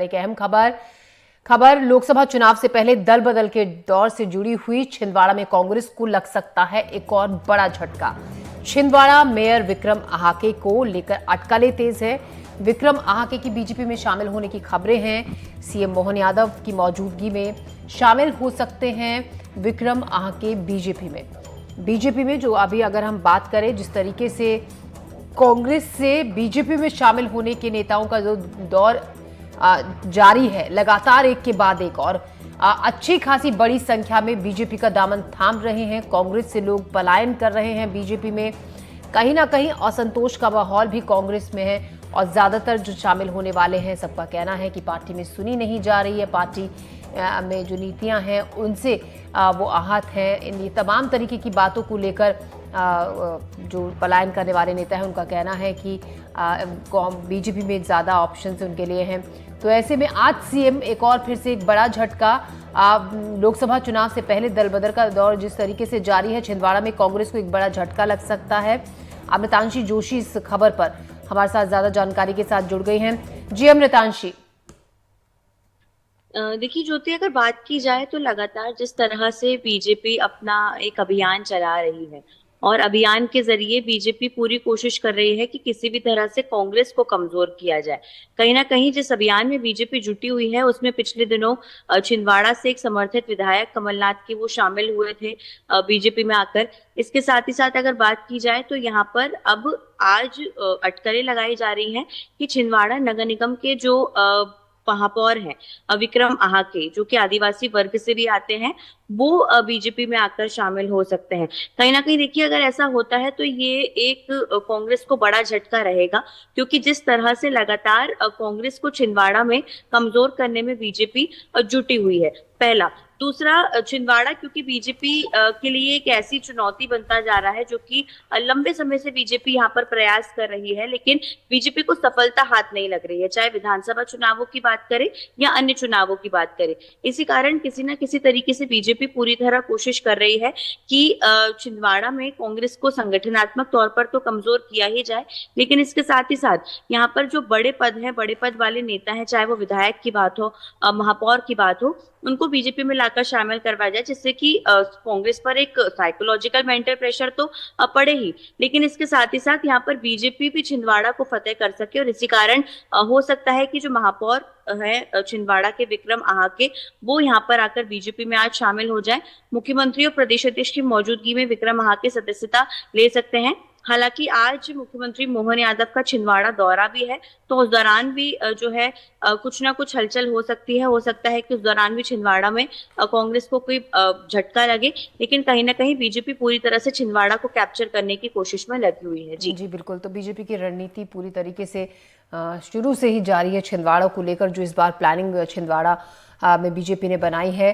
एक अहम खबर लोकसभा चुनाव से पहले दल बदल के दौर से जुड़ी हुई। छिंदवाड़ा में कांग्रेस को लग सकता है एक और बड़ा झटका। छिंदवाड़ा मेयर विक्रम आहाके को लेकर अटकलें तेज है। विक्रम आहाके की बीजेपी में शामिल होने की खबरें हैं। सीएम मोहन यादव की मौजूदगी में शामिल हो सकते हैं विक्रम आहाके बीजेपी में जो अभी अगर हम बात करें जिस तरीके से कांग्रेस से बीजेपी में शामिल होने के नेताओं का जो दौर जारी है, लगातार एक के बाद एक और अच्छी खासी बड़ी संख्या में बीजेपी का दामन थाम रहे हैं। कांग्रेस से लोग पलायन कर रहे हैं। बीजेपी में कहीं ना कहीं असंतोष का माहौल भी कांग्रेस में है और ज्यादातर जो शामिल होने वाले हैं सबका कहना है कि पार्टी में सुनी नहीं जा रही है, पार्टी में जो नीतियां हैं उनसे वो आहत हैं। इन ये तमाम तरीके की बातों को लेकर जो पलायन करने वाले नेता हैं उनका कहना है कि बीजेपी में ज़्यादा ऑप्शंस उनके लिए हैं। तो ऐसे में आज सीएम एक और फिर से एक बड़ा झटका। लोकसभा चुनाव से पहले दल बदल का दौर जिस तरीके से जारी है, छिंदवाड़ा में कांग्रेस को एक बड़ा झटका लग सकता है। अमृतांशी जोशी इस खबर पर हमारे साथ ज्यादा जानकारी के साथ जुड़ गई हैं। जी अमृतांशी। देखिए ज्योति, अगर बात की जाए तो लगातार जिस तरह से बीजेपी अपना एक अभियान चला रही है और अभियान के जरिए बीजेपी पूरी कोशिश कर रही है कि किसी भी तरह से कांग्रेस को कमजोर किया जाए। कहीं ना कहीं जिस अभियान में बीजेपी जुटी हुई है उसमें पिछले दिनों छिंदवाड़ा से एक समर्थित विधायक कमलनाथ के वो शामिल हुए थे बीजेपी में आकर। इसके साथ ही साथ अगर बात की जाए तो यहाँ पर अब आज अटकलें लगाई जा रही हैं कि छिंदवाड़ा नगर निगम के जो महापौर हैं विक्रम आहाके, जो कि आदिवासी वर्ग से भी आते हैं, वो बीजेपी में आकर शामिल हो सकते हैं। कहीं ना कहीं देखिए, अगर ऐसा होता है तो ये एक कांग्रेस को बड़ा झटका रहेगा, क्योंकि जिस तरह से लगातार कांग्रेस को छिंदवाड़ा में कमजोर करने में बीजेपी जुटी हुई है, पहला। दूसरा, छिंदवाड़ा क्योंकि बीजेपी के लिए एक ऐसी चुनौती बनता जा रहा है जो कि लंबे समय से बीजेपी यहाँ पर प्रयास कर रही है, लेकिन बीजेपी को सफलता हाथ नहीं लग रही है, चाहे विधानसभा चुनावों की बात करें या अन्य चुनावों की बात करें। इसी कारण किसी न किसी तरीके से बीजेपी पूरी तरह कोशिश कर रही है कि छिंदवाड़ा में कांग्रेस को संगठनात्मक तौर पर तो कमजोर किया ही जाए, लेकिन इसके साथ ही साथ यहाँ पर जो बड़े पद हैं, बड़े पद वाले नेता हैं, चाहे वो विधायक की बात हो, महापौर की बात हो, उनको बीजेपी में लाकर शामिल करवाया जाए, जिससे कि कांग्रेस पर एक साइकोलॉजिकल मेंटल प्रेशर तो पड़े ही, लेकिन इसके साथ ही साथ यहाँ पर बीजेपी भी छिंदवाड़ा को फतेह कर सके। और इसी कारण हो सकता है कि जो महापौर है छिंदवाड़ा के विक्रम आहाके, वो यहाँ पर आकर बीजेपी में आज शामिल हो जाए। मुख्यमंत्री और प्रदेश अध्यक्ष की मौजूदगी में विक्रम आहाके सदस्यता ले सकते हैं। हालांकि आज मुख्यमंत्री मोहन यादव का छिंदवाड़ा दौरा भी है, तो उस दौरान भी जो है कुछ ना कुछ हलचल हो सकती है। हो सकता है कि उस दौरान भी छिंदवाड़ा में कांग्रेस को कोई झटका लगे, लेकिन कहीं ना कहीं बीजेपी पूरी तरह से छिंदवाड़ा को कैप्चर करने की कोशिश में लगी हुई है। जी बिल्कुल। तो बीजेपी की रणनीति पूरी तरीके से शुरू से ही जारी है छिंदवाड़ा को लेकर, जो इस बार प्लानिंग छिंदवाड़ा में बीजेपी ने बनाई है।